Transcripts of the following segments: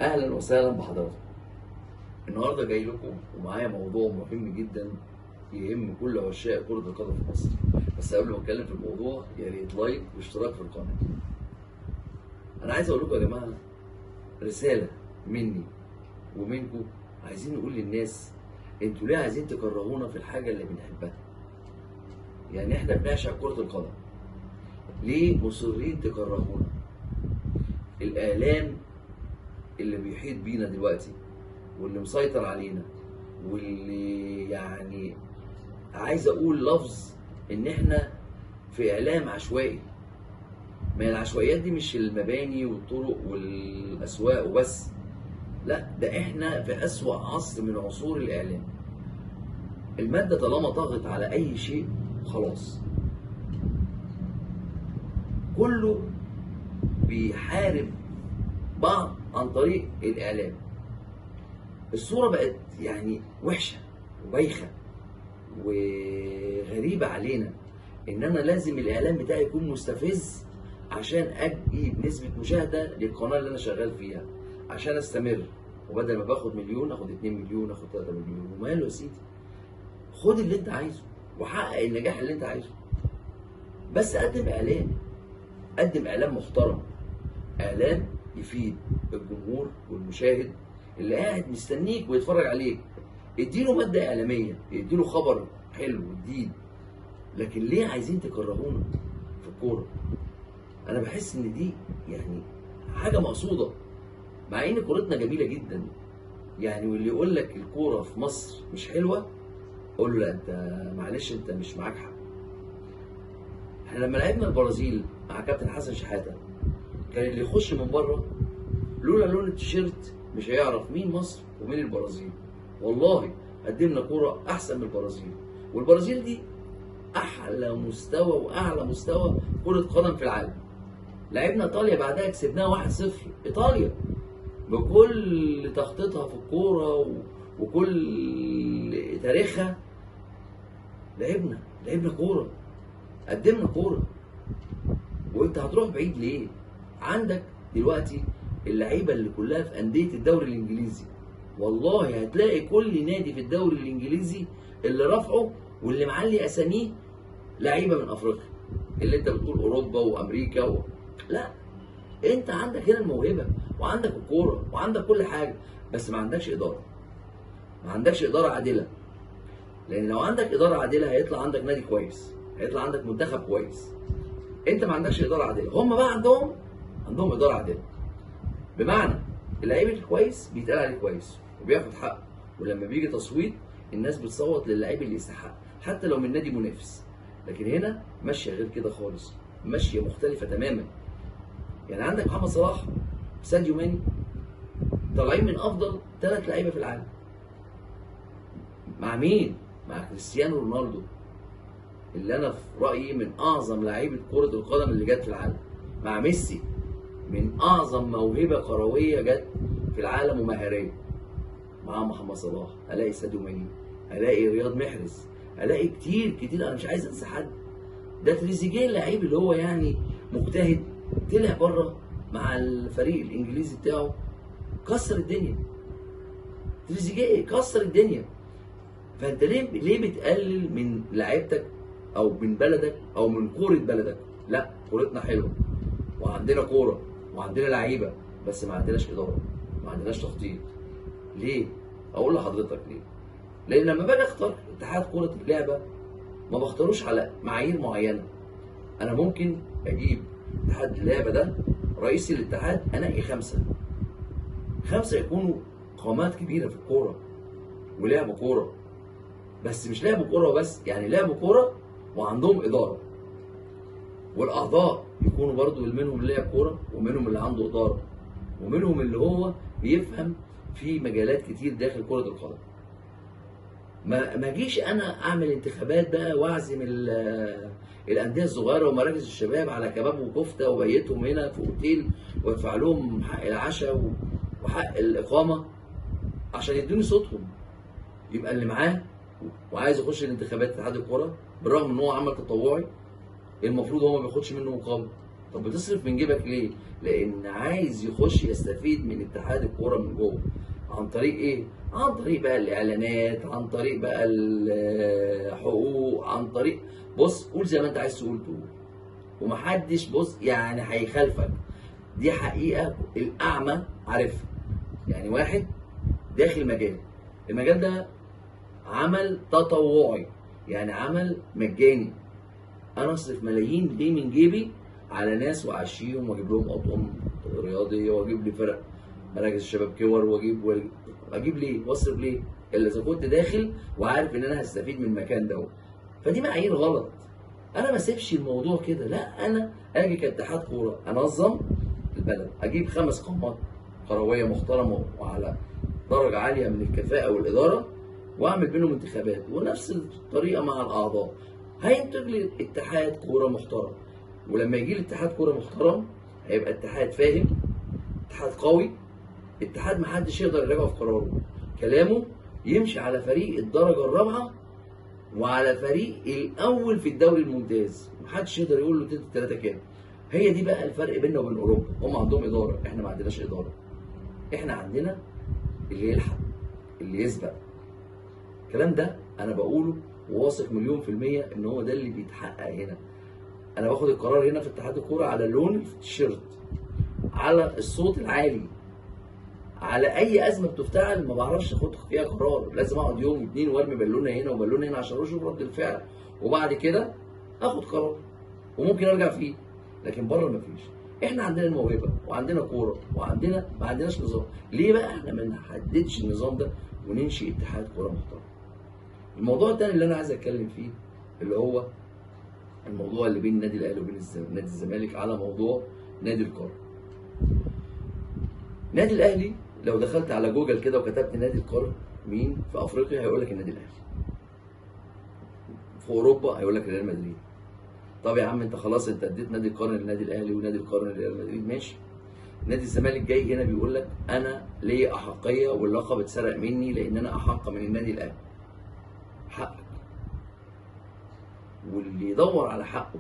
اهلا وسهلا بحضراتكم. النهارده جاي لكم ومعايا موضوع مهم جدا يهم كل عشاق كرة القدم في مصر. بس قبل ما اتكلم في الموضوع يا ريت لايك واشتراك في القناة. انا عايز اقول لكم يا جماعة رسالة مني ومنكم، عايزين نقول للناس انتوا ليه عايزين تكرهونا في الحاجة اللي بنحبها؟ يعني احنا بنعشق كرة القدم، ليه مصرين تكرهونا؟ الاعلام اللي بيحيط بينا دلوقتي واللي مسيطر علينا واللي يعني عايز اقول لفظ ان احنا في اعلام عشوائي. ما هي العشوائيات دي مش المباني والطرق والاسواق وبس، لا ده احنا في اسوأ عصر من عصور الاعلام. المادة طالما طغت على اي شيء خلاص كله بيحارب بعض عن طريق الاعلام. الصورة بقت يعني وحشة وبايخة وغريبة علينا، ان انا لازم الاعلام بتاعي يكون مستفز عشان اجيب نسبة مشاهدة للقناة اللي انا شغال فيها عشان استمر. وبدل ما باخد مليون اخد 2 مليون اخد 3 مليون، وماله يا سيدي، خد اللي انت عايزه وحقق النجاح اللي انت عايزه، بس قدم اعلام، قدم اعلام محترم، اعلام يفيد الجمهور والمشاهد اللي قاعد مستنيك ويتفرج عليك. اديله مادة اعلامية، اديله خبر حلو جديد. لكن ليه عايزين تكرهونا في الكورة؟ انا بحس ان دي يعني حاجه مقصوده، مع ان كورتنا جميله جدا. يعني واللي يقول لك الكوره في مصر مش حلوه قول له لا انت معلش انت مش معاك حق. احنا لما لعبنا البرازيل مع كابتن حسن شحاته كان اللي يخش من بره لولا لون التيشيرت مش هيعرف مين مصر ومين البرازيل. والله قدمنا كوره احسن من البرازيل، والبرازيل دي احلى مستوى واعلى مستوى كره قدم في العالم. لعبنا ايطاليا بعدها كسبناها 1-0. ايطاليا بكل تخطيطها في الكوره وكل تاريخها لعبنا كوره، قدمنا كوره. وانت هتروح بعيد ليه؟ عندك دلوقتي اللعيبه اللي كلها في انديه الدوري الانجليزي، والله هتلاقي كل نادي في الدوري الانجليزي اللي رافعه واللي معلي اساميه لعيبه من افريقيا. اللي انت بتقول اوروبا وامريكا لا، انت عندك هنا الموهبه وعندك الكوره وعندك كل حاجه، بس ما عندكش اداره، ما عندكش اداره عادله. لان لو عندك اداره عادله هيطلع عندك نادي كويس، هيطلع عندك منتخب كويس. انت ما عندكش اداره عادله، هم بقى عندهم اداره عادله. بمعنى اللعيب الكويس بيتقال عليه كويس وبياخد حقه، ولما بيجي تصويت الناس بتصوت للعيب اللي يستحق حتى لو من نادي منافس. لكن هنا ماشيه غير كده خالص، ماشيه مختلفه تماما. يعني عندك محمد صلاح، ساديو ماني، طالعين من افضل 3 لعيبه في العالم. مع مين؟ مع كريستيانو رونالدو اللي انا في رايي من اعظم لعيبه كره القدم اللي جت في العالم. مع ميسي من اعظم موهبه كرويه جت في العالم ومهاريه. مع محمد صلاح الاقي ساديو ماني، الاقي رياض محرز، الاقي كتير انا مش عايز انسى حد. ده تريزيجيه اللعيب اللي هو يعني مجتهد، طلع بره مع الفريق الانجليزي بتاعه كسر الدنيا. تريزيجيه كسر الدنيا. فانت ليه بتقلل من لعيبتك او من بلدك او من كوره بلدك؟ لا، كورتنا حلوه وعندنا كوره وعندنا لعيبه، بس ما عندناش اداره، ما عندناش تخطيط. ليه؟ اقول لحضرتك ليه؟ لان لما باجي اختار اتحاد كره اللعبه ما بختاروش على معايير معينه. انا ممكن اجيب اتحاد اللعبه ده رئيس الاتحاد انقي 5 يكونوا قامات كبيره في الكوره ولعبوا كوره، بس مش لعبوا كوره بس، يعني لعبوا كوره وعندهم اداره. والاعضاء يكونوا برضو منهم اللي لعب كوره ومنهم اللي عنده اداره ومنهم اللي هو بيفهم في مجالات كتير داخل كره القدم. ما اجيش انا اعمل انتخابات بقى واعزم الانديه الصغيره ومراكز الشباب على كباب وكفته وبيتهم هنا في اوتيل وادفع لهم حق العشاء وحق الاقامه عشان يدوني صوتهم. يبقى اللي معاه وعايز يخش الانتخابات اتحاد الكوره بالرغم ان هو عمل تطوعي المفروض هو ما بياخدش منه مقابل. طب بتصرف من جيبك ليه؟ لان عايز يخش يستفيد من اتحاد الكوره من جوه. عن طريق ايه؟ عن طريق بقى الاعلانات، عن طريق بقى الحقوق، عن طريق، بص قول زي ما انت عايز تقول تقول، ومحدش بص يعني هيخالفك. دي حقيقه الاعمى عارفها. يعني واحد داخل مجال، المجال ده عمل تطوعي، يعني عمل مجاني. انا اصرف ملايين ليه من جيبي على ناس واعشيهم واجيب لهم اطقم رياضيه واجيب لي فرق مراكز الشباب كور واجيب ليه واصرف ليه؟ الا اذا كنت داخل وعارف ان انا هستفيد من المكان ده. فدي معايير غلط. انا ما اسيبش الموضوع كده، لا انا اجي كاتحاد كوره انظم البلد، اجيب 5 قامات كرويه محترمه وعلى درجه عاليه من الكفاءه والاداره، واعمل بينهم انتخابات، ونفس الطريقه مع الاعضاء هينتج لي اتحاد كوره محترم. ولما يجي لي اتحاد كوره محترم هيبقى اتحاد فاهم، اتحاد قوي، اتحاد محدش يقدر يراجعه في قراره، كلامه يمشي على فريق الدرجه الرابعه وعلى فريق الاول في الدوري الممتاز، محدش يقدر يقول له 3 كام. هي دي بقى الفرق بيننا وبين اوروبا. هم عندهم اداره، احنا ما عندناش اداره. احنا عندنا اللي يلحق، اللي يسبق. الكلام ده انا بقوله وواثق مليون في المية ان هو ده اللي بيتحقق هنا. انا باخد القرار هنا في اتحاد الكوره على لون التيشيرت، على الصوت العالي، على اي ازمه بتفتعل ما بعرفش اخد فيها قرار، لازم اقعد يوم 2 وارمي بالونه هنا وبالونه هنا عشان اشوف رد الفعل، وبعد كده اخد قرار وممكن ارجع فيه. لكن بره مفيش. احنا عندنا الموهبه وعندنا كوره وعندنا ما عندناش نظام. ليه بقى احنا ما نحددش النظام ده وننشئ اتحاد كوره محترم؟ الموضوع الثاني اللي انا عايز اتكلم فيه اللي هو الموضوع اللي بين النادي الاهلي وبين نادي الزمالك، على موضوع نادي القرن. نادي الاهلي لو دخلت على جوجل كده وكتبت نادي القرن مين في افريقيا هيقول لك النادي الاهلي. في اوروبا هيقول لك ريال مدريد. طب يا عم انت خلاص انت اديت نادي القرن للنادي الاهلي ونادي القرن لريال مدريد، ماشي. نادي الزمالك جاي هنا بيقول لك انا ليا احقيه واللقب اتسرق مني لان انا احق من النادي الاهلي. حقك. واللي يدور على حقه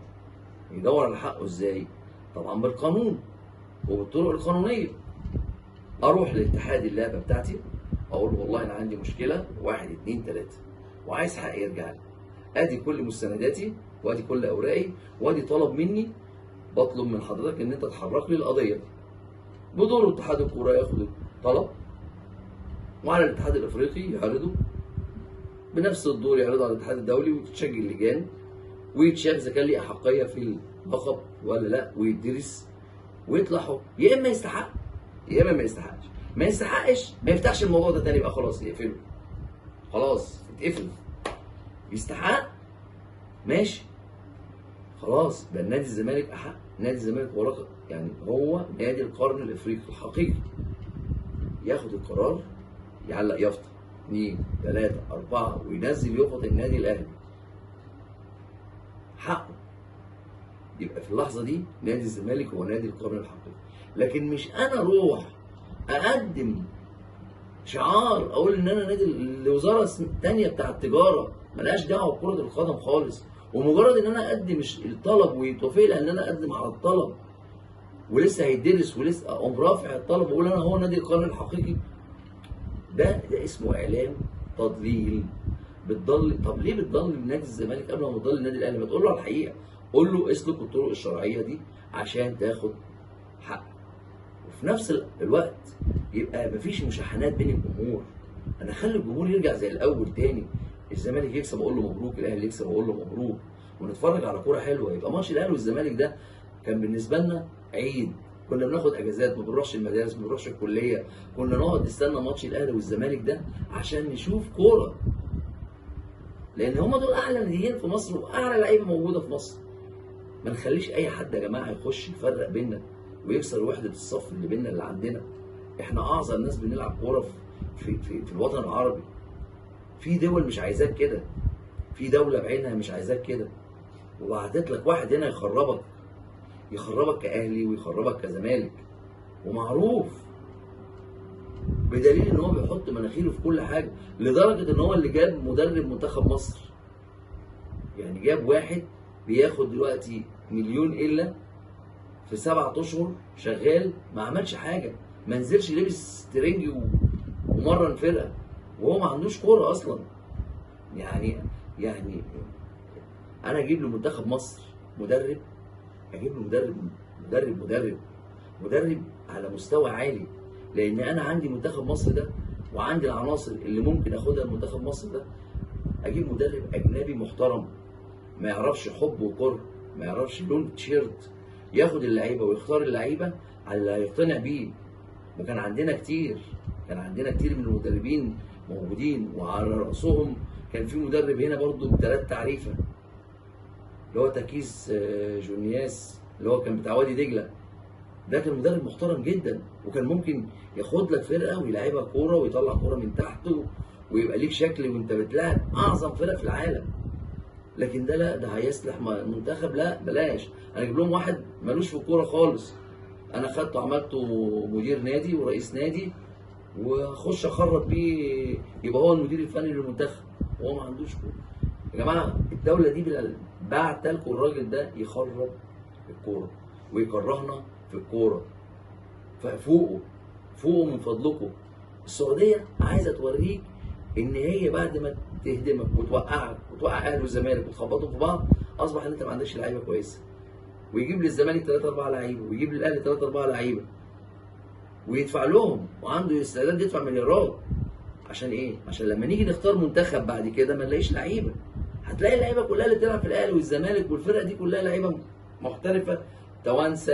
يدور على حقه ازاي؟ طبعا بالقانون وبالطرق القانونيه. اروح لاتحاد اللعبه بتاعتي اقول له والله انا عندي مشكله 1 2 3 وعايز حقي يرجع لي. ادي كل مستنداتي وادي كل اوراقي وادي طلب مني، بطلب من حضرتك ان انت تحرك لي القضيه. بدور اتحاد الكوره ياخد الطلب وعلى الاتحاد الافريقي يعرضه، بنفس الدور يعرضه على الاتحاد الدولي وتتشكل اللجان ويتشاف اذا كان ليه احقيه في اللقب ولا لا، ويدرس ويطلع حكم. يا اما يستحق يا اما ما يستحقش. ما يستحقش ما يفتحش الموضوع ده تاني، يبقى خلاص يقفله، خلاص اتقفل. يستحق ماشي خلاص، بقى نادي الزمالك احق. نادي الزمالك ورقه يعني هو نادي القرن الافريقي الحقيقي. ياخد القرار، يعلق يافطه 2 3 4 وينزل يفط النادي الاهلي حقه. يبقى في اللحظه دي نادي الزمالك هو نادي القرن الحقيقي. لكن مش انا اروح اقدم شعار اقول ان انا نادي الوزاره الثانيه بتاع التجاره ملهاش دعوه بكره القدم خالص، ومجرد ان انا اقدم الطلب ويتوافق لي ان انا اقدم على الطلب ولسه هيدرس ولسه اقوم رافع الطلب واقول انا هو نادي القرن الحقيقي. ده اسمه اعلام تضليل. بتضل. طب ليه بتضلل نادي الزمالك قبل ما تضلل النادي الاهلي؟ ما تقول له على الحقيقه، قول له اسلك الطرق الشرعيه دي عشان تاخد حقك. وفي نفس الوقت يبقى مفيش مشاحنات بين الجمهور. انا اخلي الجمهور يرجع زي الاول تاني. الزمالك يكسب اقول له مبروك، الاهلي يكسب اقول له مبروك، ونتفرج على كوره حلوه. يبقى ماتش الاهلي والزمالك ده كان بالنسبه لنا عيد. كنا بناخد اجازات، ما بنروحش المدارس، ما بنروحش الكليه، كنا نقعد نستنى ماتش الاهلي والزمالك ده عشان نشوف كوره. لان هم دول اعلى ناديين في مصر واعلى لعيبه موجوده في مصر. ما نخليش اي حد يا جماعه يخش يفرق بيننا ويكسر وحده الصف اللي بيننا اللي عندنا. احنا اعظم ناس بنلعب كوره في الوطن العربي. في دول مش عايزاك كده، في دوله بعينها مش عايزاك كده، وبعتت لك واحد هنا يخربك كاهلي ويخربك كزمالك، ومعروف بدليل ان هو بيحط مناخيره في كل حاجه، لدرجه ان هو اللي جاب مدرب منتخب مصر. يعني جاب واحد بياخد دلوقتي مليون الا في 7 اشهر شغال ما عملش حاجه، ما نزلش لبس ترنجي ومرن فرقه وهو ما عندوش كوره اصلا. يعني انا اجيب لمنتخب مصر مدرب، اجيب له مدرب على مستوى عالي، لان انا عندي منتخب مصر ده وعندي العناصر اللي ممكن اخدها لمنتخب مصر ده. اجيب مدرب اجنبي محترم ما يعرفش حب وكره، ما يعرفش لون تيشيرت، ياخد اللعيبه ويختار اللعيبه على اللي هيقتنع بيه. وكان عندنا كتير، من المدربين موجودين، وعلى راسهم كان في مدرب هنا برضو ب3 تعريفه اللي هو تركيز جونياس اللي هو كان بتاع وادي دجله. ده كان مدرب محترم جدا، وكان ممكن ياخد لك فرقه ويلعبها كوره ويطلع كوره من تحت ويبقى ليك شكل وانت بتلعب اعظم فرق في العالم. لكن ده لا، ده هيصلح منتخب؟ لا بلاش. انا اجيب لهم واحد ملوش في الكوره خالص، انا خدته عملته مدير نادي ورئيس نادي واخش اخرب بيه، يبقى هو المدير الفني للمنتخب وهو ما عندوش كوره. يا جماعه الدوله دي بعت لكم الراجل ده يخرب الكوره ويكرهنا في الكوره، ففوقوا من فضلكم. السعوديه عايزه توريك ان هي بعد ما تهدمك وتوقعك وتوقع اهلي والزمالك وتخبطهم في بعض، اصبح ان انت ما عندكش لعيبه كويسه، ويجيب للزمالك 3 4 لعيبه ويجيب للاهلي 3 4 لعيبه ويدفع لهم، وعنده استعداد يدفع مليارات. عشان ايه؟ عشان لما نيجي نختار منتخب بعد كده ما نلاقيش لعيبه. هتلاقي اللعيبه كلها اللي بتلعب في الاهلي والزمالك والفرق دي كلها لعيبه محترفه، توانسه،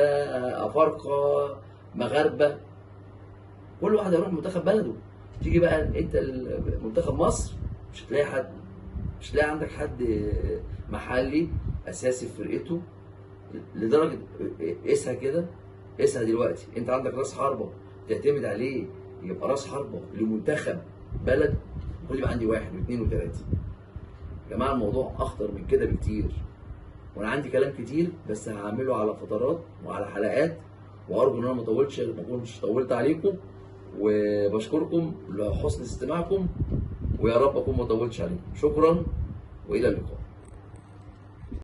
افارقه، مغاربه، كل واحد هيروح منتخب بلده. تيجي بقى انت منتخب مصر مش هتلاقي عندك حد محلي اساسي في فرقته، لدرجه قيسها كده، قيسها دلوقتي انت عندك راس حربه تعتمد عليه يبقى راس حربه لمنتخب بلد، المفروض يبقى عندي 1 و2 و3. يا جماعه الموضوع اخطر من كده بكتير، وانا عندي كلام كتير بس هعمله على فترات وعلى حلقات، وارجو ان انا ما اكونش طولت عليكم، وبشكركم لحسن استماعكم، ويا رب اكون ما طولتش عليكم. شكرا والى اللقاء.